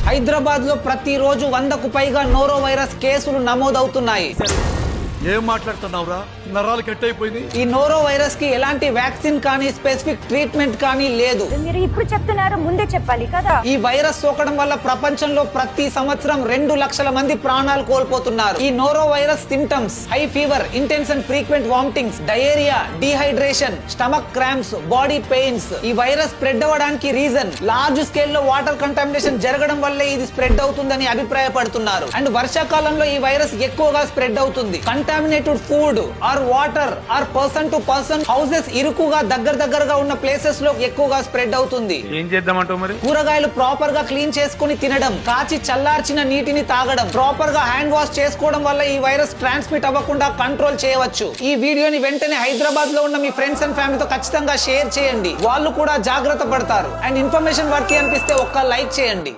హైదరాబాద్ లో ప్రతిరోజు 100కు పైగా నోరో వైరస్ కేసులు నమోదవుతున్నాయి. ఏం మాట్లాడుతున్నావురా? నరాలు కట్ అయిపోయింది. ఈ నోరో వైరస్ కి ఎలాంటి వ్యాక్సిన్ కానీ స్పెసిఫిక్ ట్రీట్మెంట్ కానీ లేదు. మీరు ఇప్పుడు చెప్తున్నారు, ముందే చెప్పాలి కదా. ఈ వైరస్ సోకడం వల్ల ప్రపంచంలో ప్రతి సంవత్సరం 2 లక్షల మంది ప్రాణాలు కోల్పోతున్నారు. ఈ noro virus symptoms high fever, intense and frequent vomitings, diarrhoea, dehydration, stomach cramps, body pains. ఈ వైరస్ స్ప్రెడ్ అవ్వడానికి రీజన్ లార్జ్ స్కేల్ లో వాటర్ కంటామినేషన్ జరగడం వల్లే ఇది స్ప్రెడ్ అవుతుందని అభిప్రాయపడుతున్నారు. అండ్ వర్షాకాలంలో ఈ వైరస్ ఎక్కువగా స్ప్రెడ్ అవుతుంది. Contaminated food or water or person to person houses ఇరుకుగా దగ్గరగా ఉన్న ప్లేసెస్ లో ఎక్కువగా స్ప్రెడ్ అవుతుంది. ఏం చేద్దామంటావు మరి? కూరగాయలు ప్రాపర్ గా క్లీన్ చేసుకుని తినడం, కాచి చల్లార్చిన నీటిని తాగడం, ప్రాపర్ గా హ్యాండ్ వాష్ చేసుకోవడం వల్ల ఈ వైరస్ ట్రాన్స్మిట్ అవ్వకుండా కంట్రోల్ చేయవచ్చు. ఈ వీడియోని వెంటనే హైదరాబాద్ లో ఉన్న మీ ఫ్రెండ్స్ అండ్ ఫ్యామిలీతో ఖచ్చితంగా షేర్ చేయండి. వాళ్ళు కూడా జాగ్రత్త పడతారు. అండ్ ఇన్ఫర్మేషన్ వర్క్ అనిపిస్తే ఒక్క లైక్ చేయండి.